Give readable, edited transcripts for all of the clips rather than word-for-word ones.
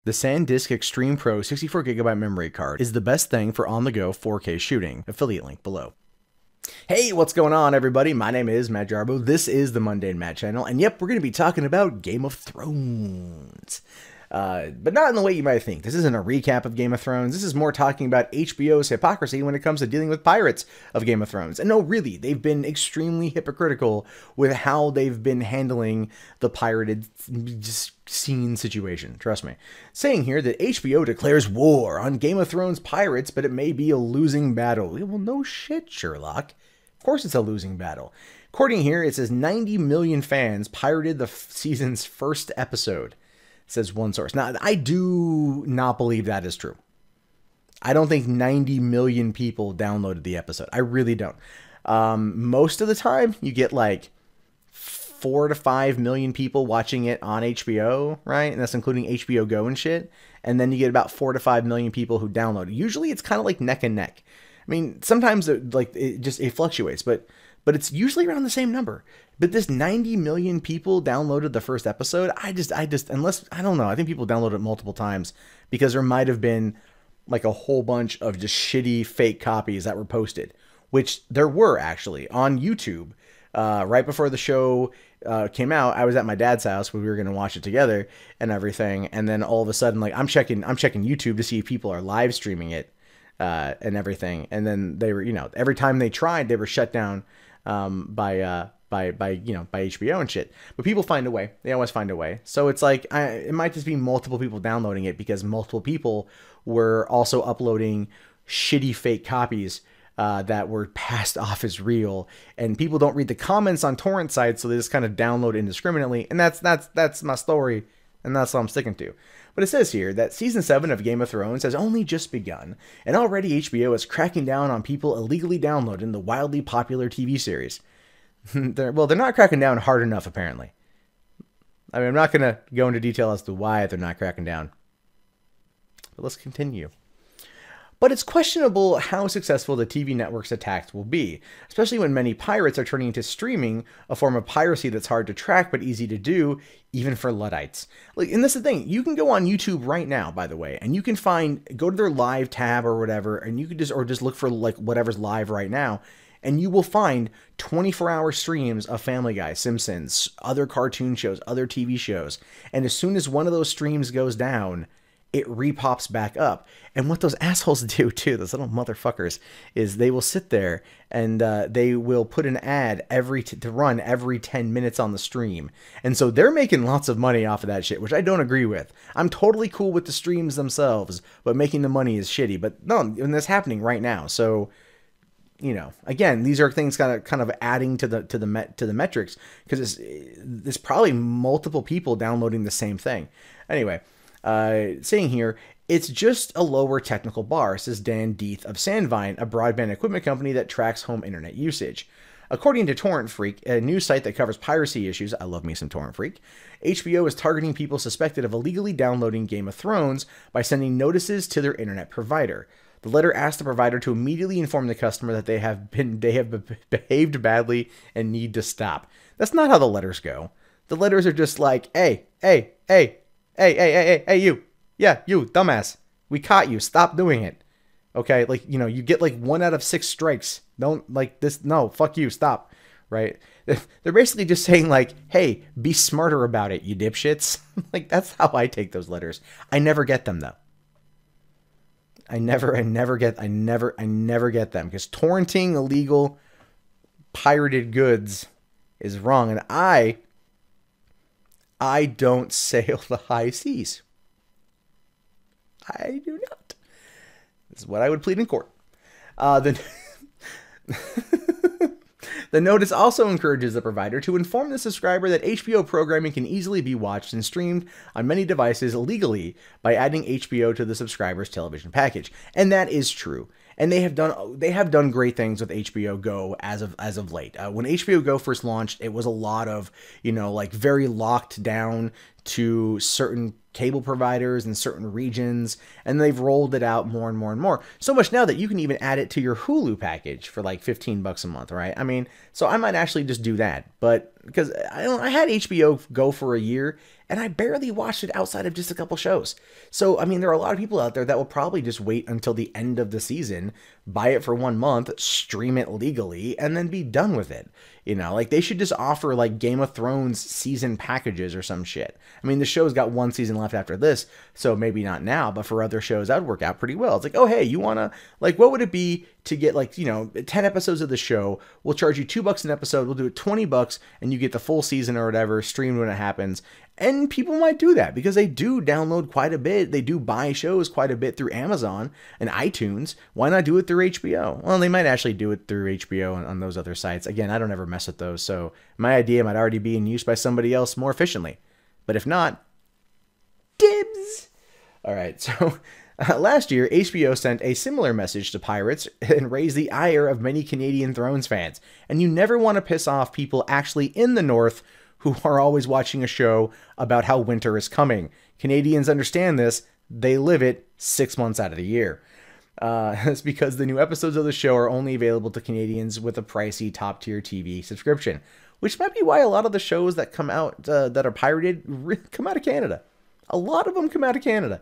The SanDisk Extreme Pro 64GB memory card is the best thing for on-the-go 4K shooting. Affiliate link below. Hey, what's going on, everybody? My name is Matt Jarbo. This is the Mundane Matt channel, and yep, we're going to be talking about Game of Thrones. But not in the way you might think. This isn't a recap of Game of Thrones. This is more talking about HBO's hypocrisy when it comes to dealing with pirates of Game of Thrones. And no, really, they've been extremely hypocritical with how they've been handling the pirated scene situation. Trust me. Saying here that HBO declares war on Game of Thrones pirates, but it may be a losing battle. Well, no shit, Sherlock. Of course it's a losing battle. According here, it says 90 million fans pirated the season's first episode. Says one source. Now, I do not believe that is true. I don't think 90 million people downloaded the episode. I really don't. Most of the time, you get like 4 to 5 million people watching it on HBO, right? And that's including HBO Go and shit. And then you get about 4 to 5 million people who download it. Usually, it's kind of like neck and neck. I mean, sometimes it fluctuates, but it's usually around the same number. But this 90 million people downloaded the first episode. I just, unless, I don't know. I think people downloaded it multiple times because there might have been like a whole bunch of just shitty fake copies that were posted, which there were actually on YouTube. Right before the show came out, I was at my dad's house where we were going to watch it together and everything. And then all of a sudden, like I'm checking YouTube to see if people are live streaming it and everything. And then they were, every time they tried, they were shut down by HBO and shit. But people find a way. They always find a way. So it's like, it might just be multiple people downloading it because multiple people were also uploading shitty fake copies that were passed off as real. And people don't read the comments on torrent sites, so they just kind of download indiscriminately. And that's my story, and that's what I'm sticking to. But it says here that Season 7 of Game of Thrones has only just begun, and already HBO is cracking down on people illegally downloading the wildly popular TV series. They're not cracking down hard enough, apparently. I mean, I'm not going to go into detail as to why they're not cracking down. But let's continue. But it's questionable how successful the TV network's attacks will be, especially when many pirates are turning to streaming, a form of piracy that's hard to track but easy to do, even for Luddites. Like, and this is the thing, you can go on YouTube right now, by the way, and you can go to their live tab or whatever, and you can just look for like whatever's live right now, and you will find 24-hour streams of Family Guy, Simpsons, other cartoon shows, other TV shows. And as soon as one of those streams goes down, it repops back up. And what those assholes do too, those little motherfuckers, is they will sit there and they will put an ad to run every 10 minutes on the stream. And so they're making lots of money off of that shit, which I don't agree with. I'm totally cool with the streams themselves, but making the money is shitty. But no, and that's happening right now. So, again, these are things kind of adding to the metrics, because it's probably multiple people downloading the same thing. Anyway, saying here, it's just a lower technical bar, says Dan Deeth of Sandvine, a broadband equipment company that tracks home internet usage. According to Torrent Freak, a news site that covers piracy issues, I love me some Torrent Freak, HBO is targeting people suspected of illegally downloading Game of Thrones by sending notices to their internet provider. The letter asked the provider to immediately inform the customer that they have behaved badly and need to stop. That's not how the letters go. The letters are just like, hey, you. Yeah, you, dumbass. We caught you. Stop doing it. Okay, like, you get like 1 out of 6 strikes. Don't like this. No, fuck you. Stop. Right? They're basically just saying like, hey, be smarter about it, you dipshits. Like, that's how I take those letters. I never get them though. I never get them, because torrenting illegal pirated goods is wrong. And I don't sail the high seas. I do not. This is what I would plead in court. The notice also encourages the provider to inform the subscriber that HBO programming can easily be watched and streamed on many devices legally by adding HBO to the subscriber's television package. And that is true. And they have done great things with HBO Go as of late. When HBO Go first launched, it was a lot of, like very locked down to certain cable providers in certain regions, and they've rolled it out more and more and more. So much now that you can even add it to your Hulu package for like $15 a month, right? I mean, so I might actually just do that, but because I had HBO Go for a year, and I barely watched it outside of just a couple shows. So, I mean, there are a lot of people out there that will probably just wait until the end of the season, buy it for 1 month, stream it legally, and then be done with it. You know, like they should just offer like Game of Thrones season packages or some shit. I mean, the show's got 1 season left after this, so maybe not now, but for other shows, that would work out pretty well. It's like, oh, hey, you want to, like, what would it be to get like, 10 episodes of the show? We'll charge you $2 an episode. We'll do it $20 and you get the full season or whatever streamed when it happens. And people might do that because they do download quite a bit. They do buy shows quite a bit through Amazon and iTunes. Why not do it through HBO? Well, they might actually do it through HBO on those other sites. Again, I don't ever mess with those, so my idea might already be in use by somebody else more efficiently. But if not, dibs! All right, so last year, HBO sent a similar message to pirates and raised the ire of many Canadian Thrones fans. And you never want to piss off people actually in the North who are always watching a show about how winter is coming. Canadians understand this. They live it 6 months out of the year. It's because the new episodes of the show are only available to Canadians with a pricey top-tier TV subscription, which might be why a lot of the shows that come out that are pirated come out of Canada. A lot of them come out of Canada.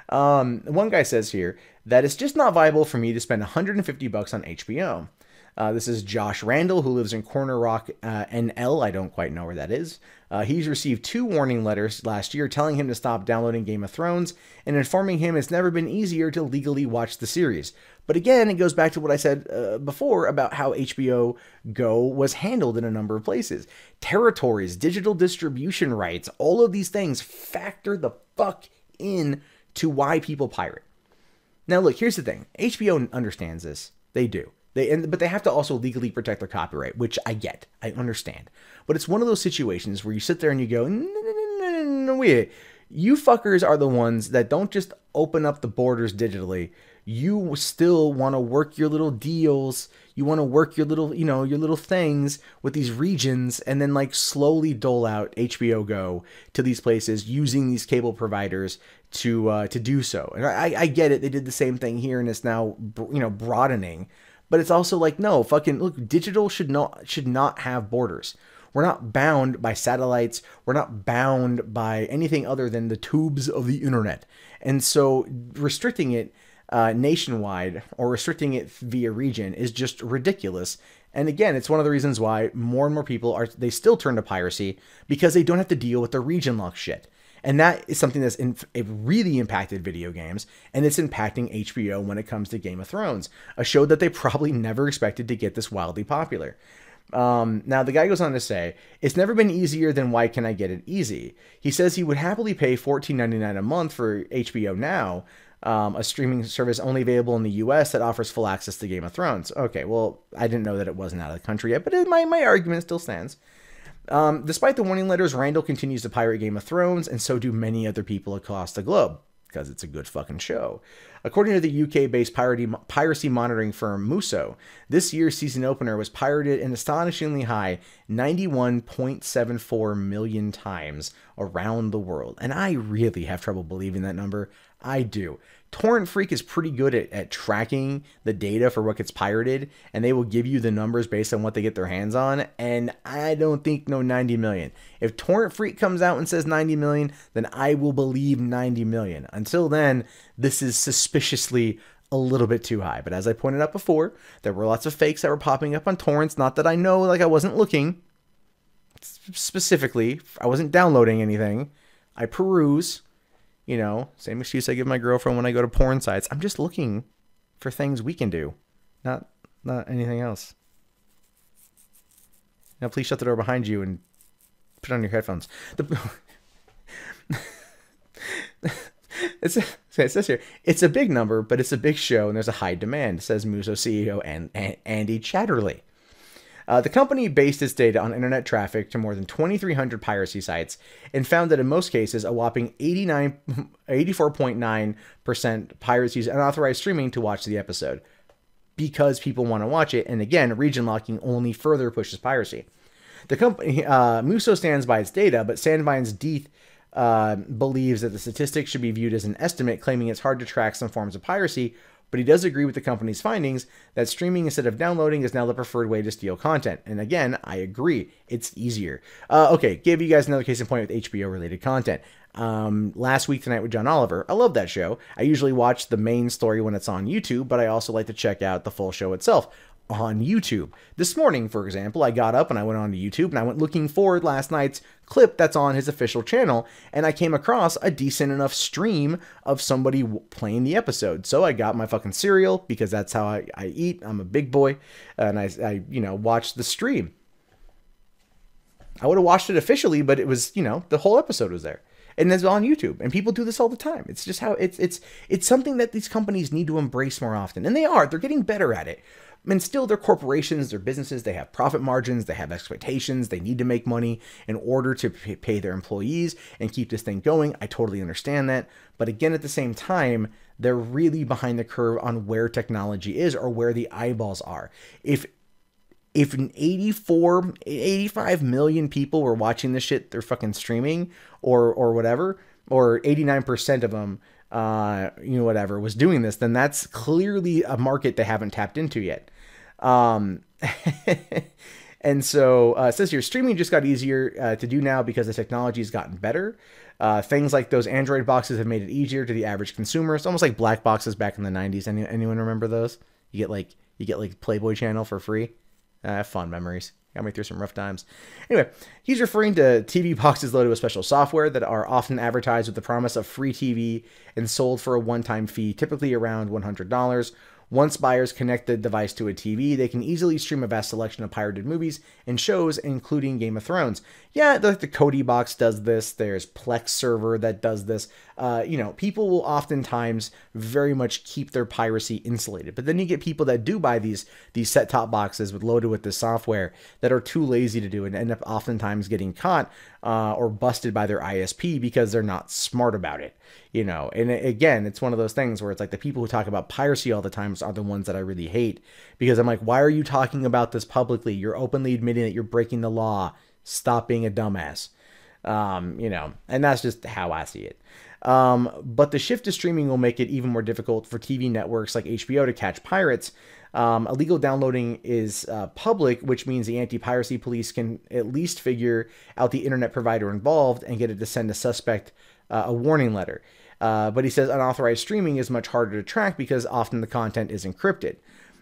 One guy says here that it's just not viable for me to spend $150 on HBO. This is Josh Randall, who lives in Corner Rock, NL. I don't quite know where that is. He's received 2 warning letters last year telling him to stop downloading Game of Thrones and informing him it's never been easier to legally watch the series. But again, it goes back to what I said before about how HBO Go was handled in a number of places. Territories, digital distribution rights, all of these things factor the fuck in to why people pirate. Now, look, here's the thing. HBO understands this. They do. But they have to also legally protect their copyright, which I get. I understand. But it's one of those situations where you sit there and you go, no, wait. You fuckers are the ones that don't just open up the borders digitally. You still want to work your little deals. You want to work your little, your little things with these regions and then like slowly dole out HBO Go to these places using these cable providers to do so. And I get it. They did the same thing here and it's now, broadening. But it's also like, no, fucking look, digital should not have borders. We're not bound by satellites. We're not bound by anything other than the tubes of the internet. And so restricting it nationwide or restricting it via region is just ridiculous. And again, it's one of the reasons why more and more people they still turn to piracy because they don't have to deal with the region lock shit. And that is something that's it really impacted video games, and it's impacting HBO when it comes to Game of Thrones, a show that they probably never expected to get this wildly popular. Now, the guy goes on to say, it's never been easier than why can I get it easy? He says he would happily pay $14.99 a month for HBO Now, a streaming service only available in the US that offers full access to Game of Thrones. Okay, well, I didn't know that it wasn't out of the country yet, but my argument still stands. Despite the warning letters, Randall continues to pirate Game of Thrones, and so do many other people across the globe, because it's a good fucking show. According to the UK-based piracy monitoring firm Musso, this year's season opener was pirated an astonishingly high 91.74 million times around the world. And I really have trouble believing that number. I do. Torrent Freak is pretty good at tracking the data for what gets pirated, and they will give you the numbers based on what they get their hands on, and I don't think 90 million. If Torrent Freak comes out and says 90 million, then I will believe 90 million. Until then, this is suspiciously a little bit too high. But as I pointed out before, there were lots of fakes that were popping up on torrents, not that I know, like I wasn't looking. Specifically, I wasn't downloading anything. I peruse. Same excuse I give my girlfriend when I go to porn sites. I'm just looking for things we can do, not anything else. Now, please shut the door behind you and put on your headphones. It says here, it's a big number, but it's a big show, and there's a high demand, says Musso CEO and Andy Chatterley. The company based its data on internet traffic to more than 2,300 piracy sites and found that in most cases, a whopping 84.9% pirates use unauthorized streaming to watch the episode because people want to watch it. And again, region locking only further pushes piracy. The company, Musso stands by its data, but Sandvine's believes that the statistics should be viewed as an estimate, claiming it's hard to track some forms of piracy, but he does agree with the company's findings that streaming instead of downloading is now the preferred way to steal content. And again, I agree. It's easier. Okay, give you guys another case in point with HBO-related content. Last Week Tonight with John Oliver. I love that show. I usually watch the main story when it's on YouTube, but I also like to check out the full show itself on YouTube. This morning, for example, I got up and I went on to YouTube and I went looking for last night's clip that's on his official channel, and I came across a decent enough stream of somebody playing the episode. So I got my fucking cereal, because that's how I eat. I'm a big boy, and I watched the stream. I would have watched it officially, but it was, the whole episode was there. And it's on YouTube, and people do this all the time. It's just how it's something that these companies need to embrace more often, and they're getting better at it. And still, they're corporations, they're businesses, they have profit margins, they have expectations, they need to make money in order to pay their employees and keep this thing going. I totally understand that. But again, at the same time, they're really behind the curve on where technology is or where the eyeballs are. If 85 million people were watching this shit through fucking streaming or whatever, or 89% of them, whatever was doing this, then that's clearly a market they haven't tapped into yet. And so it says here, streaming just got easier to do now because the technology has gotten better. Things like those Android boxes have made it easier to the average consumer. It's almost like black boxes back in the 90s. Anyone remember those? You get like Playboy Channel for free. Fun memories. Got me through some rough times. Anyway, he's referring to TV boxes loaded with special software that are often advertised with the promise of free TV and sold for a one-time fee, typically around $100. Once buyers connect the device to a TV, they can easily stream a vast selection of pirated movies and shows, including Game of Thrones. Yeah, the Kodi box does this. There's Plex server that does this. People will oftentimes very much keep their piracy insulated. But then you get people that do buy these set-top boxes loaded with this software that are too lazy to do and end up oftentimes getting caught or busted by their ISP because they're not smart about it. And again, it's one of those things where it's like the people who talk about piracy all the time are the ones that I really hate, because I'm like, why are you talking about this publicly? You're openly admitting that you're breaking the law. Stop being a dumbass. And that's just how I see it. But the shift to streaming will make it even more difficult for TV networks like HBO to catch pirates. Illegal downloading is public, which means the anti-piracy police can at least figure out the internet provider involved and get it to send a suspect a warning letter. But he says unauthorized streaming is much harder to track because often the content is encrypted.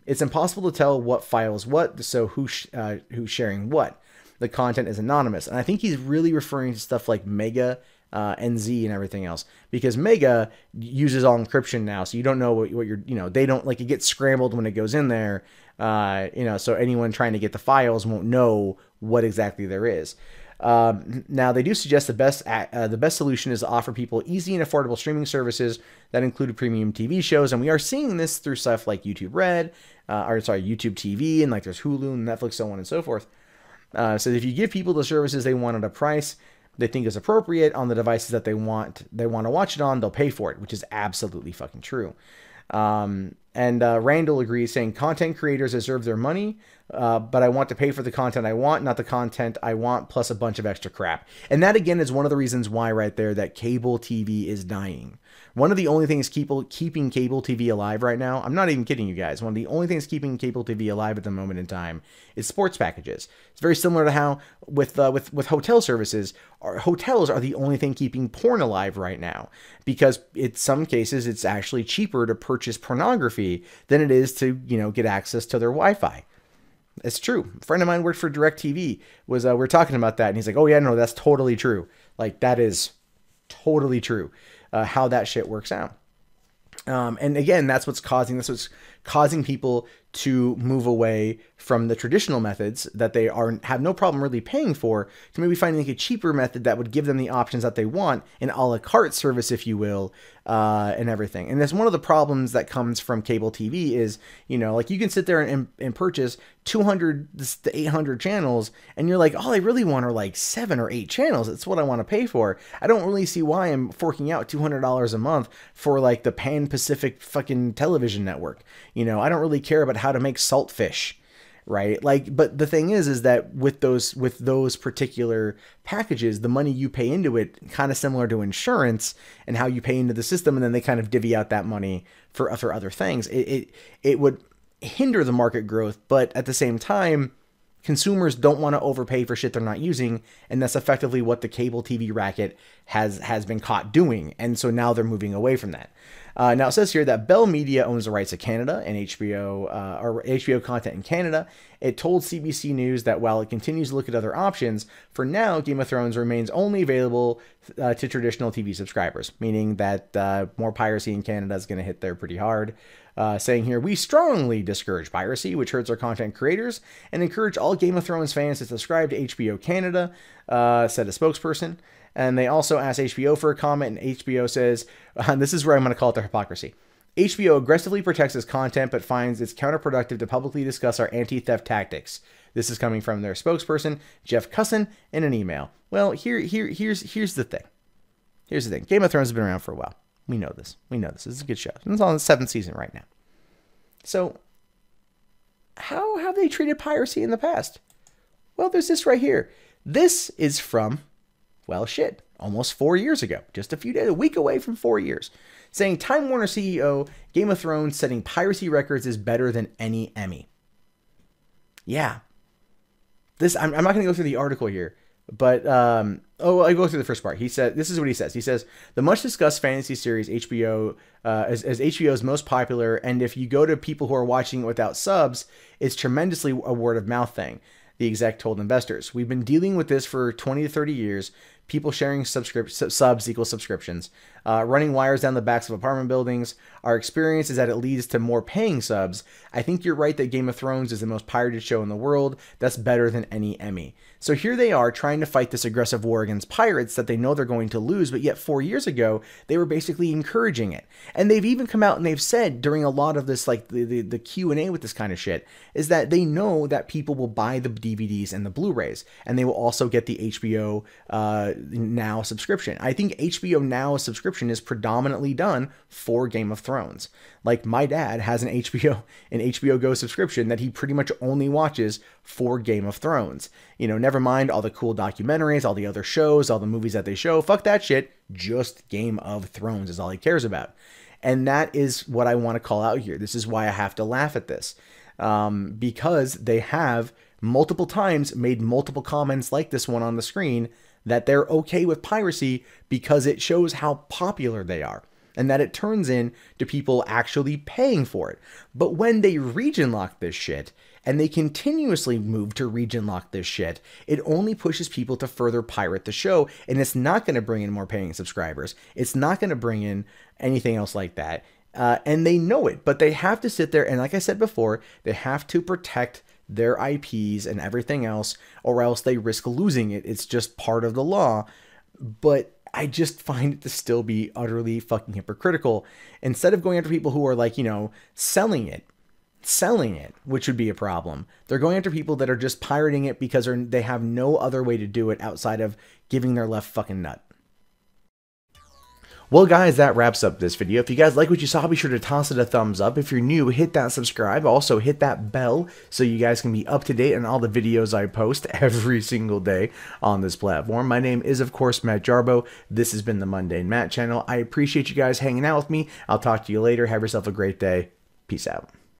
It's impossible to tell what files what, so who's sharing what. The content is anonymous. And I think he's really referring to stuff like Mega, NZ, and everything else, because Mega uses all encryption now, so you don't know what you're, they don't, like, it gets scrambled when it goes in there, so anyone trying to get the files won't know what exactly there is. Now, they do suggest the best solution is to offer people easy and affordable streaming services that include premium TV shows, and we are seeing this through stuff like YouTube Red, YouTube TV, and like there's Hulu and Netflix, so on and so forth. So if you give people the services they want at a price they think is appropriate on the devices that they want to watch it on, they'll pay for it, which is absolutely fucking true. And Randall agrees, saying content creators deserve their money, but I want to pay for the content I want, not the content I want, plus a bunch of extra crap. And that, again, is one of the reasons why right there that cable TV is dying. One of the only things keeping cable TV alive right now, I'm not even kidding you guys, one of the only things keeping cable TV alive at the moment in time is sports packages. It's very similar to how with hotel services, hotels are the only thing keeping porn alive right now, because in some cases it's actually cheaper to purchase pornography than it is to, get access to their Wi-Fi. It's true. A friend of mine worked for DirecTV. We're talking about that, and he's like, "Oh yeah, no, that's totally true. Like, that is totally true. How that shit works out." And again, that's what's causing people to move away from the traditional methods that they have no problem really paying for, to maybe finding like a cheaper method that would give them the options that they want, an a la carte service, if you will, and everything. And that's one of the problems that comes from cable TV is, like, you can sit there and purchase 200 to 800 channels, and you're like, all I really want are like 7 or 8 channels. It's what I want to pay for. I don't really see why I'm forking out $200 a month for like the Pan Pacific fucking television network. I don't really care about how to make saltfish. right? Like, but the thing is that with those particular packages, the money you pay into it, kind of similar to insurance and how you pay into the system, and then they kind of divvy out that money for other things. It would hinder the market growth, but at the same time, consumers don't want to overpay for shit they're not using, and that's effectively what the cable TV racket has been caught doing, and so now they're moving away from that. Now it says here that Bell Media owns the rights to Canada and HBO or HBO content in Canada. It told CBC News that while it continues to look at other options, for now Game of Thrones remains only available to traditional TV subscribers, meaning that more piracy in Canada is going to hit there pretty hard. Saying here, we strongly discourage piracy, which hurts our content creators, and encourage all Game of Thrones fans to subscribe to HBO Canada, said a spokesperson. And they also asked HBO for a comment, and HBO says, and this is where I'm going to call it their hypocrisy. HBO aggressively protects its content, but finds it's counterproductive to publicly discuss our anti-theft tactics. This is coming from their spokesperson, Jeff Cusson, in an email. Well, here's the thing. Here's the thing. Game of Thrones has been around for a while. We know this. We know this. This is a good show. It's on the 7th season right now. So, how have they treated piracy in the past? Well, there's this right here. This is from, well, shit, almost 4 years ago. Just a few days, a week away from 4 years. Saying Time Warner CEO, Game of Thrones setting piracy records is better than any Emmy. Yeah. I'm not going to go through the article here. But, I go through the first part. He said, this is what he says. He says, the much discussed fantasy series HBO, as HBO's most popular, and if you go to people who are watching it without subs, it's tremendously a word of mouth thing, the exec told investors. We've been dealing with this for 20 to 30 years. People sharing subs equals subscriptions, running wires down the backs of apartment buildings. Our experience is that it leads to more paying subs. I think you're right that Game of Thrones is the most pirated show in the world. That's better than any Emmy. So here they are trying to fight this aggressive war against pirates that they know they're going to lose, but yet 4 years ago, they were basically encouraging it. And they've even come out and they've said during a lot of this, like the Q&A with this kind of shit, is that they know that people will buy the DVDs and the Blu-rays, and they will also get the HBO Now subscription. I think HBO Now subscription is predominantly done for Game of Thrones. Like my dad has an HBO Go subscription that he pretty much only watches for Game of Thrones. You know, never mind all the cool documentaries, all the other shows, all the movies that they show. Fuck that shit. Just Game of Thrones is all he cares about. And that is what I want to call out here. This is why I have to laugh at this. Because they have multiple times made multiple comments like this one on the screen that they're okay with piracy because it shows how popular they are and that it turns in to people actually paying for it. But when they region lock this shit and they continuously move to region lock this shit, it only pushes people to further pirate the show, and it's not going to bring in more paying subscribers. It's not going to bring in anything else like that. And they know it, but they have to sit there, and like I said before, they have to protect their IPs and everything else, or else they risk losing it. It's just part of the law. But I just find it to still be utterly fucking hypocritical. Instead of going after people who are like, you know, selling it, which would be a problem, they're going after people that are just pirating it because they have no other way to do it outside of giving their left fucking nut. Well, guys, that wraps up this video. If you guys like what you saw, be sure to toss it a thumbs up. If you're new, hit that subscribe. Also, hit that bell so you guys can be up to date on all the videos I post every single day on this platform. My name is, of course, Matt Jarbo. This has been the Mundane Matt channel. I appreciate you guys hanging out with me. I'll talk to you later. Have yourself a great day. Peace out.